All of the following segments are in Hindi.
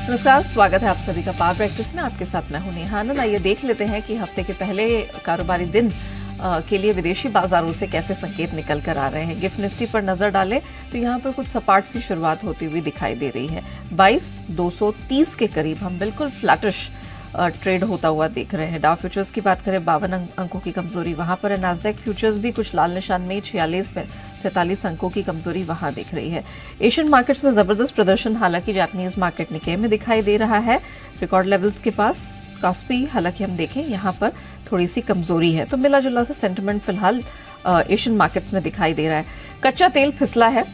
नमस्कार, स्वागत है आप सभी का पावर ब्रेकफास्ट में। आपके साथ मैं हूं नेहा आनंद। आइए देख लेते हैं कि हफ्ते के पहले कारोबारी दिन के लिए विदेशी बाजारों से कैसे संकेत निकल कर आ रहे हैं। गिफ्ट निफ्टी पर नजर डालें तो यहाँ पर कुछ सपाट सी शुरुआत होती हुई दिखाई दे रही है। 22,230 के करीब हम बिल्कुल फ्लैटिश ट्रेड होता हुआ देख रहे हैं। डाउ फ्यूचर्स की बात करें, 52 अंकों की कमजोरी वहां पर है। नास्डैक फ्यूचर्स भी कुछ लाल निशान में, 46 अंकों की कमजोरी वहां दिख रही है। एशियन मार्केट्स में जबरदस्त प्रदर्शन हालांकि जापानीज मार्केट निकेई में दिखाई दे रहा है, रिकॉर्ड लेवल्स के पास। कॉस्पी हालांकि हम देखें यहाँ पर थोड़ी सी कमजोरी है, तो मिला जुला सा सेंटिमेंट फिलहाल एशियन मार्केट्स में दिखाई दे रहा है। कच्चा तेल फिसला है,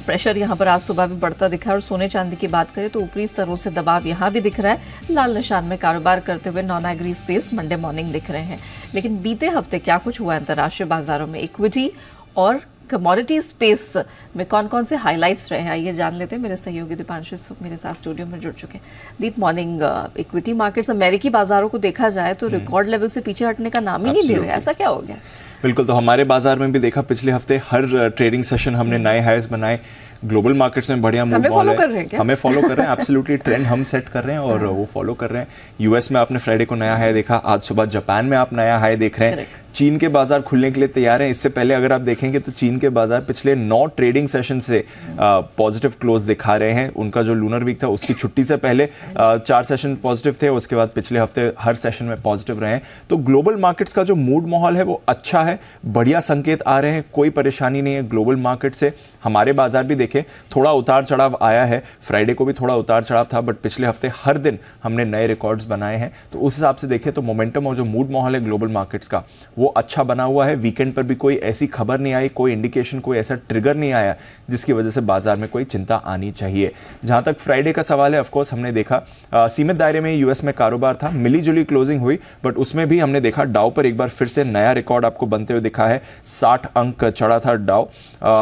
प्रेशर यहाँ पर आज सुबह भी बढ़ता दिखा है। और सोने चांदी की बात करें तो ऊपरी स्तरों से दबाव यहाँ भी दिख रहा है। लाल निशान में कारोबार करते हुए non agree space Monday morning दिख रहे हैं। लेकिन बीते हफ्ते क्या कुछ हुआ अंतर्राष्ट्रीय बाजारों में, इक्विटी और कमोडिटी स्पेस में कौन कौन से हाइलाइट्स रहे हैं, आइए जान लेते हैं। मेरे सहयोगी दीपांशु इस वक्त मेरे साथ स्टूडियो में जुड़ चुके हैं। दीप, मॉर्निंग। इक्विटी मार्केट्स अमेरिकी बाजारों को देखा जाए तो रिकॉर्ड लेवल से पीछे हटने का नाम ही नहीं ले रहे, ऐसा क्या हो गया? बिल्कुल, तो हमारे बाजार में भी देखा पिछले हफ्ते हर ट्रेडिंग सेशन हमने नए हाईज बनाए। ग्लोबल मार्केट्स में बढ़िया मूव मॉल है, हमें फॉलो कर रहे हैं। एब्सोल्युटली ट्रेंड हम सेट कर रहे हैं और वो फॉलो कर रहे हैं। यूएस में आपने फ्राइडे को नया हाई देखा, आज सुबह जापान में आप नया हाई देख रहे हैं। चीन के बाजार खुलने के लिए तैयार हैं। इससे पहले अगर आप देखेंगे तो चीन के बाजार पिछले 9 ट्रेडिंग सेशन से पॉजिटिव क्लोज दिखा रहे हैं। उनका जो लूनर वीक था उसकी छुट्टी से पहले 4 सेशन पॉजिटिव थे, उसके बाद पिछले हफ्ते हर सेशन में पॉजिटिव रहे हैं। तो ग्लोबल मार्केट्स का जो मूड माहौल है वो अच्छा है, बढ़िया संकेत आ रहे हैं, कोई परेशानी नहीं है ग्लोबल मार्केट से। हमारे बाजार भी देखें, थोड़ा उतार चढ़ाव आया है। फ्राइडे को भी थोड़ा उतार चढ़ाव था, बट पिछले हफ्ते हर दिन हमने नए रिकॉर्ड्स बनाए हैं। तो उस हिसाब से देखें तो मोमेंटम और जो मूड माहौल है ग्लोबल मार्केट्स का वो अच्छा बना हुआ है। वीकेंड पर भी कोई ऐसी खबर नहीं आई, कोई इंडिकेशन, कोई ऐसा ट्रिगर नहीं आया जिसकी वजह से बाजार में कोई चिंता आनी चाहिए। जहां तक फ्राइडे का सवाल है, ऑफ कोर्स हमने देखा सीमित दायरे में यूएस में कारोबार था, मिली जुली क्लोजिंग हुई, बट उसमें भी हमने देखा डाउ पर एक बार फिर से नया रिकॉर्ड आपको बनते हुए दिखा है। 60 अंक चढ़ा था डाउ,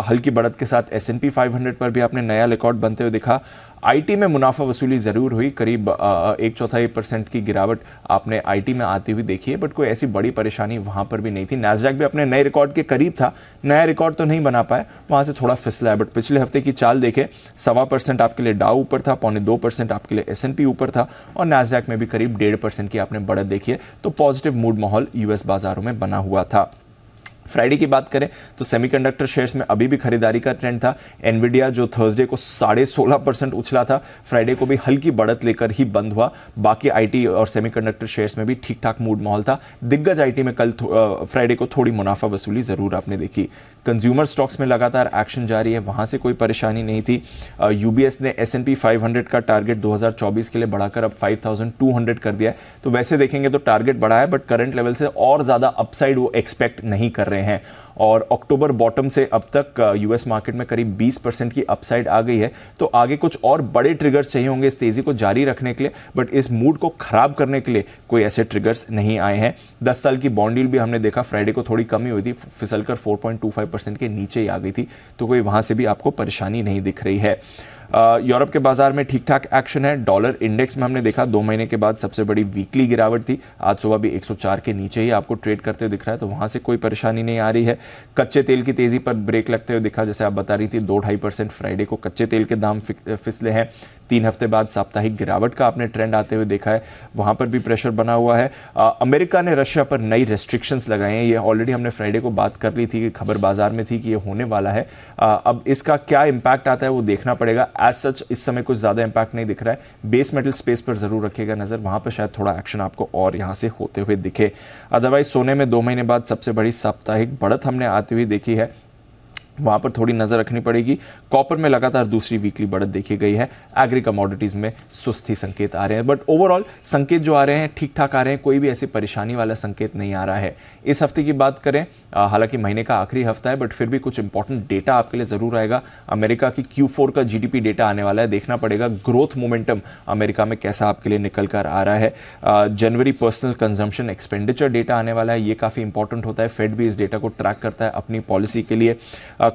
हल्की बढ़त के साथ S&P 500 पर भी आपने नया रिकॉर्ड बनते हुए दिखा। आईटी में मुनाफा वसूली जरूर हुई, करीब 1/4% की गिरावट आपने आईटी में आती हुई देखी है, बट कोई ऐसी बड़ी परेशानी वहां पर भी नहीं थी। नास्डैक भी अपने नए रिकॉर्ड के करीब था, नया रिकॉर्ड तो नहीं बना पाया, वहां से थोड़ा फिसला है। बट पिछले हफ्ते की चाल देखें, 1.25% आपके लिए डाउ ऊपर था, 0.25% आपके लिए S&P ऊपर था, और नास्डैक में भी करीब 1.5% की आपने बढ़त देखी है। तो पॉजिटिव मूड माहौल यूएस बाजारों में बना हुआ था। फ्राइडे की बात करें तो सेमीकंडक्टर शेयर्स में अभी भी खरीदारी का ट्रेंड था। एनवीडिया जो थर्सडे को 16.5% उछला था, फ्राइडे को भी हल्की बढ़त लेकर ही बंद हुआ। बाकी आईटी और सेमीकंडक्टर शेयर्स में भी ठीक ठाक मूड माहौल था। दिग्गज आईटी में कल फ्राइडे को थोड़ी मुनाफा वसूली जरूर आपने देखी। कंज्यूमर स्टॉक्स में लगातार एक्शन जारी है, वहां से कोई परेशानी नहीं थी। यूबीएस ने S&P 500 का टारगेट 2024 के लिए बढ़ाकर अब 5200 कर दिया है। तो वैसे देखेंगे तो टारगेट बढ़ा है, बट करंट लेवल से और ज्यादा अपसाइड वो एक्सपेक्ट नहीं कर रहे हैं। और अक्टूबर बॉटम से अब तक यूएस मार्केट में करीब 20% की अपसाइड आ गई है। तो आगे कुछ और बड़े ट्रिगर्स चाहिए होंगे इस तेजी को जारी रखने के लिए, बट इस मूड को खराब करने के लिए कोई ऐसे ट्रिगर्स नहीं आए हैं। 10 साल की बॉन्ड यील्ड भी हमने देखा फ्राइडे को थोड़ी कमी हुई थी, फिसलकर 4.25% के नीचे ही आ गई थी। तो कोई वहां से भी आपको परेशानी नहीं दिख रही है। यूरोप के बाजार में ठीक ठाक एक्शन है। डॉलर इंडेक्स में हमने देखा 2 महीने के बाद सबसे बड़ी वीकली गिरावट थी, आज सुबह भी 104 के नीचे ही आपको ट्रेड करते हुए दिख रहा है। तो वहां से कोई परेशानी नहीं आ रही है। कच्चे तेल की तेजी पर ब्रेक लगते हुए दिखा, जैसे आप बता रही थी 2-2.5% फ्राइडे को कच्चे तेल के दाम फिसले हैं। 3 हफ्ते बाद साप्ताहिक गिरावट का आपने ट्रेंड आते हुए देखा है, वहां पर भी प्रेशर बना हुआ है। अमेरिका ने रशिया पर नई रेस्ट्रिक्शंस लगाए हैं, ये ऑलरेडी हमने फ्राइडे को बात कर ली थी कि खबर बाजार में थी कि ये होने वाला है। अब इसका क्या इंपैक्ट आता है वो देखना पड़ेगा। एज सच इस समय कुछ ज्यादा इंपैक्ट नहीं दिख रहा है। बेस मेटल स्पेस पर जरूर रखिएगा नजर, वहां पर शायद थोड़ा एक्शन आपको और यहां से होते हुए दिखे। अदरवाइज सोने में 2 महीने बाद सबसे बड़ी साप्ताहिक बढ़त हमने आती हुई देखी है, वहां पर थोड़ी नजर रखनी पड़ेगी। कॉपर में लगातार दूसरी वीकली बढ़त देखी गई है। एग्री कमोडिटीज में सुस्ती संकेत आ रहे हैं, बट ओवरऑल संकेत जो आ रहे हैं ठीक ठाक आ रहे हैं, कोई भी ऐसी परेशानी वाला संकेत नहीं आ रहा है। इस हफ्ते की बात करें, हालांकि महीने का आखिरी हफ्ता है, बट फिर भी कुछ इंपॉर्टेंट डेटा आपके लिए जरूर आएगा। अमेरिका की Q4 का जीडीपी डेटा आने वाला है, देखना पड़ेगा ग्रोथ मोमेंटम अमेरिका में कैसा आपके लिए निकल कर आ रहा है। जनवरी पर्सनल कंजम्पशन एक्सपेंडिचर डेटा आने वाला है, ये काफी इंपॉर्टेंट होता है। फेड भी इस डेटा को ट्रैक करता है अपनी पॉलिसी के लिए।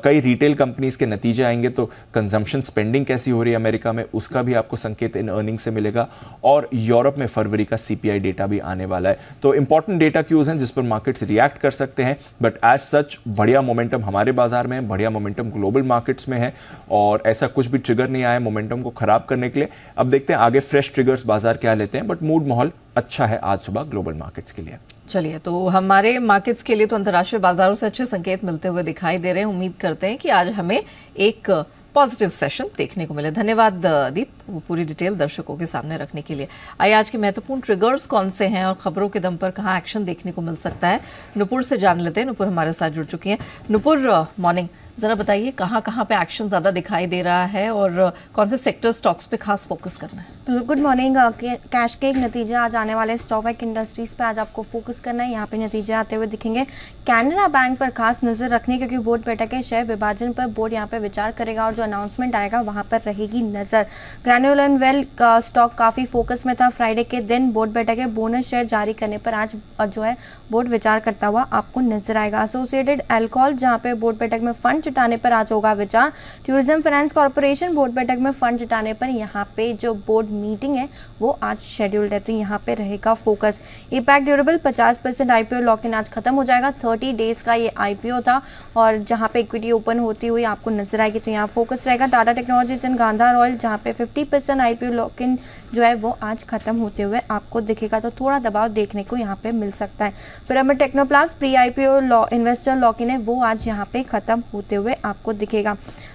कई रिटेल कंपनीज के नतीजे आएंगे तो कंजम्पशन स्पेंडिंग कैसी हो रही है अमेरिका में, उसका भी आपको संकेत इन अर्निंग से मिलेगा। और यूरोप में फरवरी का CPI डेटा भी आने वाला है। तो इंपॉर्टेंट डेटा क्यूज हैं जिस पर मार्केट्स रिएक्ट कर सकते हैं, बट एज सच बढ़िया मोमेंटम हमारे बाजार में है, बढ़िया मोमेंटम ग्लोबल मार्केट्स में है, और ऐसा कुछ भी ट्रिगर नहीं आया मोमेंटम को खराब करने के लिए। अब देखते हैं आगे फ्रेश ट्रिगर्स बाजार क्या लेते हैं, बट मूड माहौल अच्छा है आज सुबह ग्लोबल मार्केट्स के लिए। चलिए, तो हमारे मार्केट्स के लिए तो अंतर्राष्ट्रीय बाजारों से अच्छे संकेत मिलते हुए दिखाई दे रहे हैं। उम्मीद करते हैं कि आज हमें एक पॉजिटिव सेशन देखने को मिले। धन्यवाद दीप, वो पूरी डिटेल दर्शकों के सामने रखने के लिए। आइए आज के महत्वपूर्ण ट्रिगर्स कौन से हैं और खबरों के दम पर कहाँ एक्शन देखने को मिल सकता है, नुपुर से जान लेते हैं। नुपुर हमारे साथ जुड़ चुकी हैं। नुपुर, मॉर्निंग। जरा बताइए कहाँ कहाँ पे एक्शन ज्यादा दिखाई दे रहा है और कौन से सेक्टर स्टॉक्स पे खास फोकस करना है? Good morning. कैश के एक नतीजे आज आने वाले स्टॉक इंडस्ट्रीज पे आज आपको फोकस करना है। यहाँ पे नतीजे आते हुए दिखेंगे। कैनरा बैंक पर खास नजर रखनी, क्योंकि बोर्ड बैठक है, शेयर विभाजन पर बोर्ड यहाँ पे विचार करेगा और जो अनाउंसमेंट आएगा वहाँ पर रहेगी नजर। ग्रैन्युलर एंड वेल का स्टॉक काफी फोकस में था। फ्राइडे के दिन बोर्ड बैठक है, बोनस शेयर जारी करने पर आज जो है बोर्ड विचार करता हुआ आपको नजर आएगा। एसोसिएटेड अल्कोहल जहाँ पे बोर्ड बैठक में फंड जुटाने पर आज होगा विचार। टूरिज्म फाइनेंस कॉर्पोरेशन बोर्ड बैठक में फंड जुटाने पर यहाँ पे जो बोर्ड मीटिंग है वो आज शेड्यूल्ड है, तो यहाँ पे रहेगा focus. Epack durable 50% IPO lock in आज खत्म हो जाएगा। 30 डेज का ये IPO था और जहाँ पे इक्विटी ओपन होती हुई आपको नजर आएगी, तो यहाँ फोकस रहेगा। Tata technologies and Gandhar oil जहाँ पे 50% IPO लॉक इन जो है वो आज खत्म होते हुए आपको दिखेगा, तो थोड़ा दबाव देखने को यहाँ पे मिल सकता है। Pyramid Technoplast pre IPO investor lock in है वो आज यहाँ पे खत्म होते हुए आपको दिखेगा।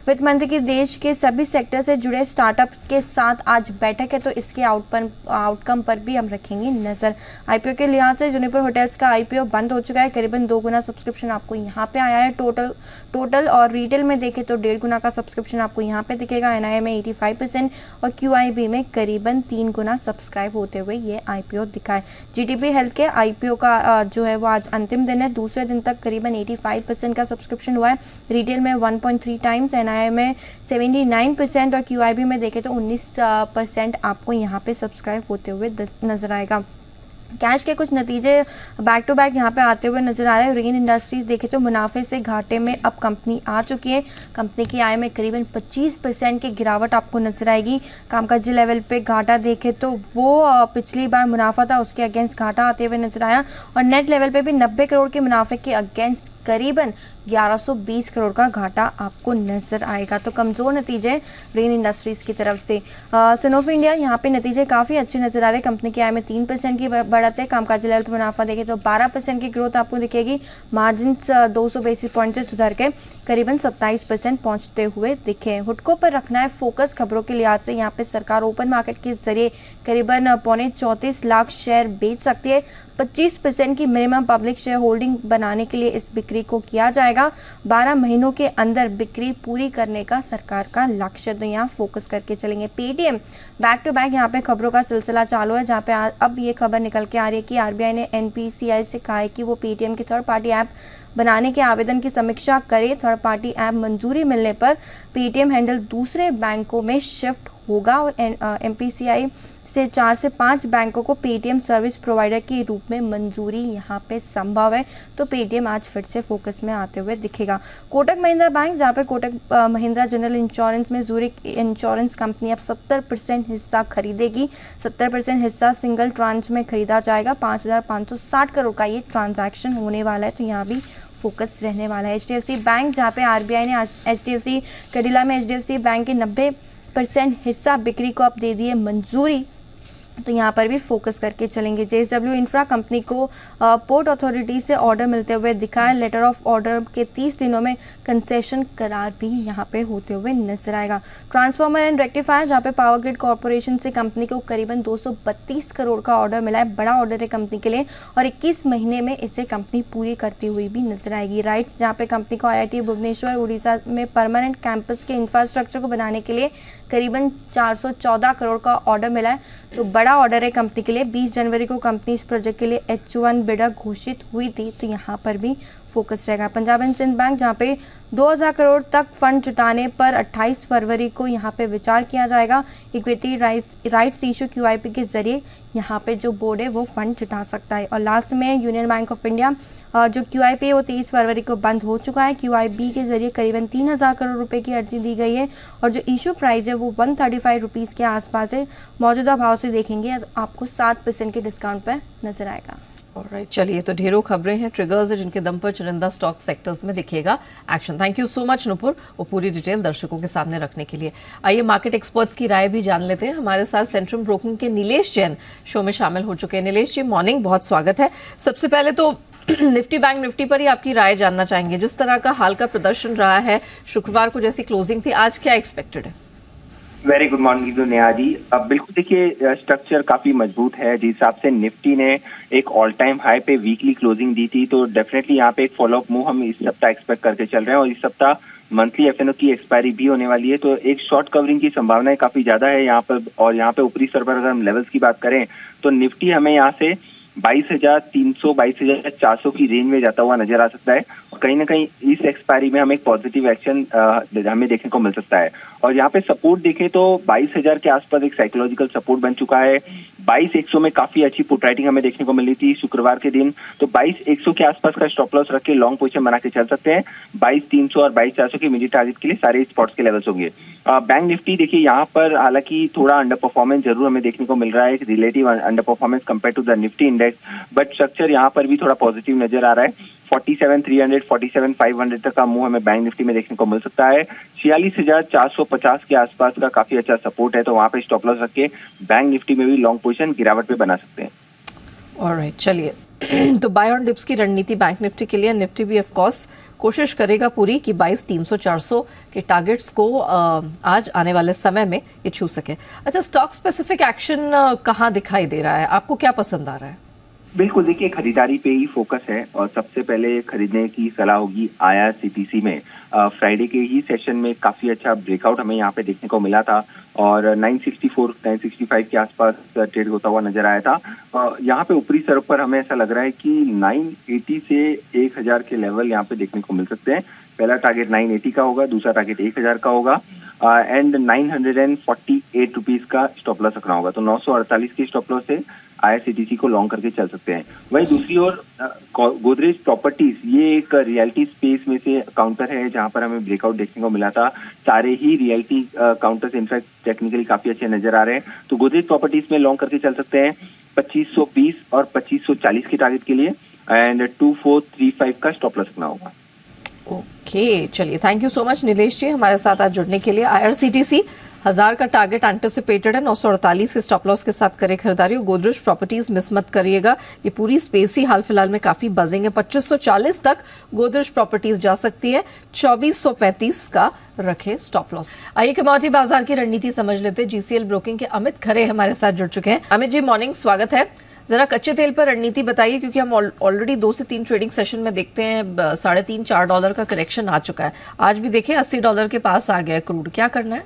वित्त मंत्री की देश के सभी सेक्टर से जुड़े स्टार्टअप के साथ आज बैठक है, तो इसके आउटकम पर भी हम रखेंगे नजर। IPO के लिहाज से जुनिपर होटल्स का IPO बंद हो चुका है। करीबन 2 गुना सब्सक्रिप्शन आपको यहाँ पे आया है। टोटल और रिटेल में देखें तो 1.5 गुना का सब्सक्रिप्शन आपको यहाँ पे दिखेगा। NII में 85% और QIB में करीबन 3 गुना सब्सक्राइब होते हुए ये IPO दिखा है। GTP हेल्थ के IPO का जो है वो आज अंतिम दिन है। दूसरे दिन तक करीबन 85% का सब्सक्रिप्शन हुआ है। रिटेल में 1.3 टाइम्स, NII में 79% और QIB में देखें तो 19% आपको यहाँ पे सब्सक्राइब होते हुए नजर आएगा। कैश के कुछ नतीजे बैक टू बैक यहाँ पे आते हुए नजर आ रहे हैं। रेन इंडस्ट्रीज देखें तो मुनाफे से घाटे में अब कंपनी आ चुकी है। कंपनी की आय में करीबन 25% की गिरावट आपको नजर आएगी। कामकाजी लेवल पे घाटा देखें तो वो पिछली बार मुनाफा था उसके अगेंस्ट घाटा आते हुए नजर आया, और नेट लेवल पे भी 90 करोड़ के मुनाफे के अगेंस्ट करीबन 1120 करोड़ का घाटा आपको नजर आएगा। तो कमजोर नतीजे रेन इंडस्ट्रीज की तरफ से। सनोफी इंडिया यहाँ पे नतीजे काफ़ी अच्छे नजर आ रहे हैं। कंपनी की आय में 3% की बढ़त है। कामकाजी लेवल पे मुनाफा देखें तो 12% की ग्रोथ आपको दिखेगी। मार्जिन 200 बेसिस पॉइंट से सुधर के करीबन 27% पहुंचते हुए दिखे। हुडको पर रखना है फोकस खबरों के लिहाज से। यहाँ पे सरकार ओपन मार्केट के जरिए करीबन 34 लाख शेयर बेच सकती है। 25% की मिनिमम पब्लिक शेयर होल्डिंग बनाने के लिए इस बिक्री को किया जाएगा। 12 महीनों के अंदर बिक्री पूरी करने का सरकार का लक्ष्य, तो यहाँ फोकस करके चलेंगे। पेटीएम बैक टू बैक यहाँ पे खबरों का सिलसिला चालू है, जहाँ पे अब ये खबर निकल के आ रही है कि RBI ने NPCI से कहा है कि वो पेटीएम की थर्ड पार्टी ऐप बनाने के आवेदन की समीक्षा करे। थर्ड पार्टी ऐप मंजूरी मिलने पर पेटीएम हैंडल दूसरे बैंकों में शिफ्ट होगा और MPCI से 4 से 5 बैंकों को पेटीएम सर्विस प्रोवाइडर के रूप में मंजूरी यहाँ पे संभव है, तो पेटीएम आज फिर से फोकस में आते हुए दिखेगा। कोटक महिंद्रा बैंक, जहाँ पे कोटक महिंद्रा जनरल इंश्योरेंस में ज़ूरिक इंश्योरेंस कंपनी अब 70% हिस्सा खरीदेगी। 70% हिस्सा सिंगल ट्रांच में खरीदा जाएगा। 5,560 करोड़ का ये ट्रांजैक्शन होने वाला है, तो यहाँ भी फोकस रहने वाला है। HDFC बैंक, जहाँ पे RBI ने HDFC कैडिला में HDFC बैंक के 90% हिस्सा बिक्री को अब दे दिए मंजूरी, तो यहाँ पर भी फोकस करके चलेंगे। JSW इंफ्रा कंपनी को पोर्ट अथॉरिटी से ऑर्डर मिलते हुए दिखा है। लेटर ऑफ ऑर्डर के 30 दिनों में कंसेशन करार भी यहाँ पे होते हुए नजर आएगा। ट्रांसफार्मर एंड रेक्टिफायर, जहाँ पे पावर ग्रिड कॉर्पोरेशन से कंपनी को करीबन 232 करोड़ का ऑर्डर मिला है। बड़ा ऑर्डर है कंपनी के लिए और 21 महीने में इसे कंपनी पूरी करती हुई भी नजर आएगी। राइट्स, जहाँ पे कंपनी को IIT भुवनेश्वर उड़ीसा में परमानेंट कैंपस के इंफ्रास्ट्रक्चर को बनाने के लिए करीबन 414 करोड़ का ऑर्डर मिला है, तो बड़ा ऑर्डर है कंपनी के लिए। 20 जनवरी को कंपनी इस प्रोजेक्ट के लिए H1 बिडर घोषित हुई थी, तो यहाँ पर भी फोकस रहेगा। पंजाब एंड सिंध बैंक जहाँ पे 2000 करोड़ तक फंड जुटाने पर 28 फरवरी को यहाँ पे विचार किया जाएगा। इक्विटी राइट्स इशू QIP के जरिए यहाँ पे जो बोर्ड है वो फंड जुटा सकता है। और लास्ट में यूनियन बैंक ऑफ इंडिया जो QIP है वो 23 फरवरी को बंद हो चुका है। QIB के जरिए करीबन 3000 करोड़ रुपए की अर्जी दी गई है और जो इशू प्राइस है वो 135 रुपीज़ के आसपास है। मौजूदा भाव से देखेंगे आपको 7% के डिस्काउंट पर नजर आएगा। ऑलराइट, चलिए तो ढेरों खबरें हैं, ट्रिगर्स है जिनके दम पर चुनिंदा स्टॉक सेक्टर्स में दिखेगा action. Thank you so much Nupur, वो पूरी डिटेल दर्शकों के सामने रखने के लिए। आइए मार्केट एक्सपर्ट्स की राय भी जान लेते हैं। हमारे साथ सेंट्रम ब्रोकिंग के नीलेश जैन शो में शामिल हो चुके हैं। नीलेश जी मॉर्निंग, बहुत स्वागत है। सबसे पहले तो निफ्टी बैंक निफ्टी पर ही आपकी राय जानना चाहेंगे। जिस तरह का हाल का प्रदर्शन रहा है, शुक्रवार को जैसी क्लोजिंग थी, आज क्या एक्सपेक्टेड है? Very good morning Neha ji. अब बिल्कुल देखिए स्ट्रक्चर काफी मजबूत है। जिस हिसाब से निफ्टी ने एक ऑल टाइम हाई पे वीकली क्लोजिंग दी थी, तो डेफिनेटली यहाँ पे एक फॉलोअप मूव हम इस सप्ताह एक्सपेक्ट करके चल रहे हैं। और इस सप्ताह मंथली FNO की एक्सपायरी भी होने वाली है, तो एक शॉर्ट कवरिंग की संभावनाएं काफी ज्यादा है यहाँ पर। और यहाँ पे ऊपरी स्तर पर अगर हम लेवल्स की बात करें तो निफ्टी हमें यहाँ से 22,300 22,400 की रेंज में जाता हुआ नजर आ सकता है। और कहीं ना कहीं इस एक्सपायरी में हमें एक पॉजिटिव एक्शन हमें देखने को मिल सकता है। और यहाँ पे सपोर्ट देखें तो 22,000 के आसपास एक साइकोलॉजिकल सपोर्ट बन चुका है। 22,100 में काफी अच्छी पुट राइटिंग हमें देखने को मिली थी शुक्रवार के दिन, तो 22,100 के आसपास का स्टॉप लॉस रख के लॉन्ग पोजीशन बना के चल सकते हैं। 22,300 और 22,400 के इमीडिएट टारगेट के लिए सारे स्पॉट्स के लेवल्स होंगे। बैंक निफ्टी देखिए यहाँ पर हालांकि थोड़ा अंडर परफॉर्मेंस जरूर हमें देखने को मिल रहा है, relative under performance compare to the Nifty index, but structure यहाँ पर भी थोड़ा पॉजिटिव नजर आ रहा है। 47,300 47,500 तक का मूव हमें बैंक निफ्टी में देखने को मिल सकता है। 46,450 के आसपास का काफी अच्छा सपोर्ट है, तो वहां पे स्टॉप लॉस रख के बैंक निफ्टी में भी लॉन्ग पोजीशन गिरावट पे बना सकते हैं। ऑलराइट, चलिए तो बाय ऑन डिप्स की रणनीति बैंक निफ्टी के लिए। निफ्टी भी ऑफ कोर्स कोशिश करेगा पूरी कि 22,300 400 के टारगेट्स को आज आने वाले समय में ये छू सके। अच्छा, स्टॉक स्पेसिफिक एक्शन कहाँ दिखाई दे रहा है, आपको क्या पसंद आ रहा है? बिल्कुल देखिए खरीदारी पे ही फोकस है और सबसे पहले खरीदने की सलाह होगी IRCTC में। फ्राइडे के ही सेशन में काफी अच्छा ब्रेकआउट हमें यहाँ पे देखने को मिला था और 964 965 के आसपास ट्रेड होता हुआ नजर आया था। यहाँ पे ऊपरी स्तर पर हमें ऐसा लग रहा है कि 980 से 1000 के लेवल यहाँ पे देखने को मिल सकते हैं। पहला टारगेट 980 का होगा, दूसरा टारगेट 1000 का होगा एंड 948 रुपीज का स्टॉप लॉस रखना होगा। तो 948 के स्टॉप लॉस से IRCTC को लॉन्ग करके चल सकते हैं। वहीं दूसरी ओर गोदरेज प्रॉपर्टीज, ये एक रियलिटी स्पेस में से काउंटर है जहां पर हमें ब्रेकआउट देखने को मिला था। सारे ही रियलिटी काउंटर्स इनफैक्ट टेक्निकली काफी अच्छे नजर आ रहे हैं, तो गोदरेज प्रॉपर्टीज में लॉन्ग करके चल सकते हैं 2520 और 2540 के टारगेट के लिए एंड 2435 का स्टॉप लॉस रखना होगा। ओके, चलिए thank you so much Nilesh ji हमारे साथ आज जुड़ने के लिए। IRCTC 1000 का टारगेट एंटिसिपेटेड है, 948 के स्टॉप लॉस के साथ करे खरीदारी। गोदरेज प्रॉपर्टीज मिस मत करिएगा, ये पूरी स्पेस ही हाल फिलहाल में काफी बजिंग है। 2540 तक गोदरेज प्रॉपर्टीज जा सकती है, 2435 का रखे स्टॉप लॉस। आइए कमोडिटी बाजार की रणनीति समझ लेते हैं। GCL ब्रोकिंग के अमित खरे हमारे साथ जुड़ चुके हैं। अमित जी मॉर्निंग, स्वागत है। जरा कच्चे तेल पर रणनीति बताइए, क्योंकि हम ऑलरेडी 2 से 3 ट्रेडिंग सेशन में देखते हैं $3.5-4 का करेक्शन आ चुका है। आज भी देखें $80 के पास आ गया है क्रूड, क्या करना है?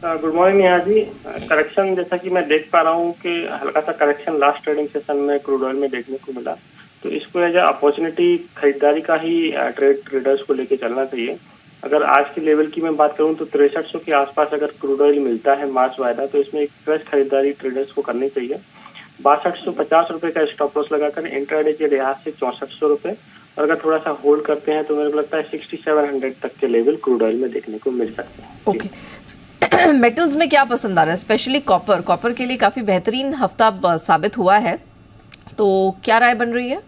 Good morning Neha ji. Correction जैसा कि मैं देख पा रहा हूँ कि हल्का सा करेक्शन लास्ट ट्रेडिंग सेशन में क्रूड ऑयल में देखने को मिला, तो इसको एज अपॉर्चुनिटी खरीदारी का ही ट्रेडर्स को लेके चलना चाहिए। अगर आज के लेवल की मैं बात करूँ तो 6300 के आसपास अगर क्रूड ऑयल मिलता है मार्च वायदा, तो इसमें एक फ्रेश खरीदारी ट्रेडर्स को करनी चाहिए। 6250 रुपये का स्टॉप लॉस लगाकर इंट्राडे के लिहाज से 6400 रुपये, और अगर थोड़ा सा होल्ड करते हैं तो मेरे को लगता है 6700 तक के लेवल क्रूड ऑयल में देखने को मिल सकते हैं। ओके, मेटल्स में क्या पसंद आ रहा है? स्पेशली कॉपर के लिए काफी बेहतरीन हफ्ता साबित हुआ है, तो क्या राय बन रही है?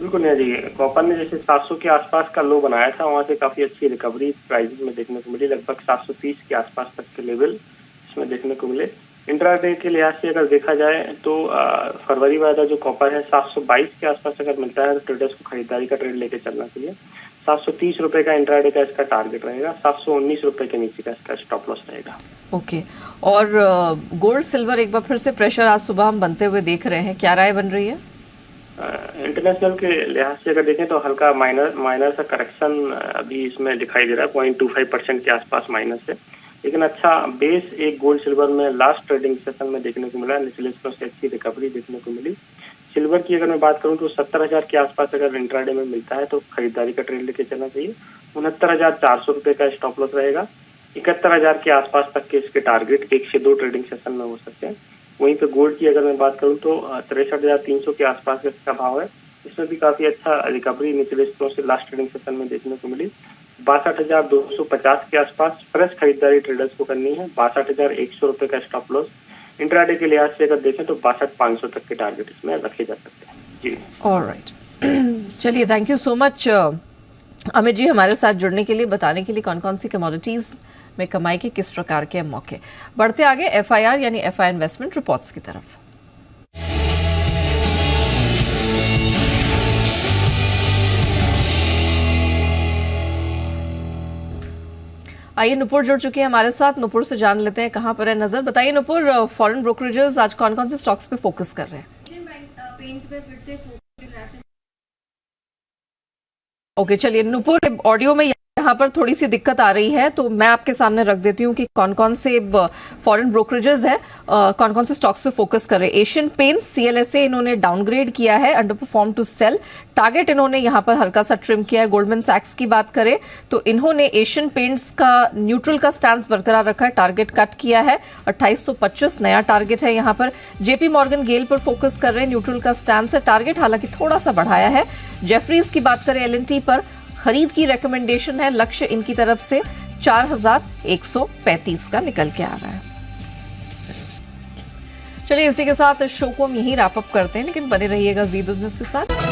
बिल्कुल नहीं जी, कॉपर ने जैसे 700 के आसपास का लो बनाया था, वहां से काफी अच्छी रिकवरी प्राइसेस में देखने को मिली। लगभग 730 के आसपास तक के लेवल इसमें देखने को मिले। इंट्राडे के लिहाज से अगर देखा जाए तो फरवरी वाला जो कॉपर है 722 के आसपास अगर मिलता है तो ट्रेडर्स को खरीदारी का ट्रेड लेके चलना चाहिए। 730 रुपए का इंट्राडे का इसका टारगेट रहेगा, 719 रुपए के नीचे का इसका स्टॉप लॉस रहेगा। ओके, और गोल्ड सिल्वर एक बार फिर से प्रेशर आज सुबह हम बनते हुए देख रहे हैं, क्या राय बन रही है? इंटरनेशनल के लिहाज से अगर देखें तो हल्का माइनर सा करेक्शन अभी इसमें दिखाई दे रहा है, 0.25% के आसपास माइनस है, लेकिन अच्छा बेस एक गोल्ड सिल्वर में लास्ट ट्रेडिंग सेशन में देखने को मिला। निचले स्तर से अच्छी रिकवरी देखने को मिली। सिल्वर की अगर मैं बात करूं तो 70,000 के आसपास अगर इंट्राडे में मिलता है तो खरीदारी का ट्रेड लेके चलना चाहिए। 69,400 रुपए का स्टॉप लॉस रहेगा। 71,000 के आसपास तक के इसके टारगेट 1 से 2 ट्रेडिंग सेशन में हो सकते हैं। वहीं पे गोल्ड की अगर मैं बात करूं तो 63,300 के आसपास इसका भाव है। इसमें भी काफी अच्छा रिकवरी निचले स्तरों से लास्ट ट्रेडिंग सेशन में देखने को मिली। 62,250 के आसपास फ्रेश खरीदारी ट्रेडर्स को करनी है। 62,100 रुपए का स्टॉप लॉस इंट्राडे के लिहाज से अगर देखें तो 62,500 तक के टारगेट इसमें रखे जा सकते हैं। जी ऑलराइट, चलिए thank you so much Amit ji हमारे साथ जुड़ने के लिए, बताने के लिए कौन कौन सी कमोडिटीज में कमाई के किस प्रकार के मौके। बढ़ते आगे FIR यानी FI इन्वेस्टमेंट रिपोर्ट्स की तरफ। आइए नुपुर जुड़ चुकी है हमारे साथ, नुपुर से जान लेते हैं कहां पर है नजर। बताइए नुपुर, फॉरेन ब्रोकरेजेस आज कौन कौन से स्टॉक्स पे फोकस कर रहे हैं? ओके, चलिए नुपुर, ऑडियो में यहाँ पर थोड़ी सी दिक्कत आ रही है तो मैं आपके सामने रख देती हूँ कि कौन कौन से फॉरेन ब्रोकरेजेस है, कौन कौन से स्टॉक्स पे फोकस कर रहे हैं। एशियन पेंट्स CLSA इन्होंने डाउनग्रेड किया है, under perform to sell. Target इन्होंने यहाँ पर हल्का सा ट्रिम किया है। गोल्डमैन सैक्स की बात करें तो इन्होंने एशियन पेंट्स का न्यूट्रल का स्टैंस बरकरार रखा है, टारगेट कट किया है 2825 नया टारगेट है यहाँ पर। JP मॉर्गन गेल पर फोकस कर रहे हैं, न्यूट्रल का स्टैंस है, टारगेट हालांकि थोड़ा सा बढ़ाया है। जेफरीज की बात करें L&T पर खरीद की रेकमेंडेशन है, लक्ष्य इनकी तरफ से 4135 का निकल के आ रहा है। चलिए इसी के साथ शो को हम यहीं रैप अप करते हैं, लेकिन बने रहिएगा जी बिजनेस के साथ।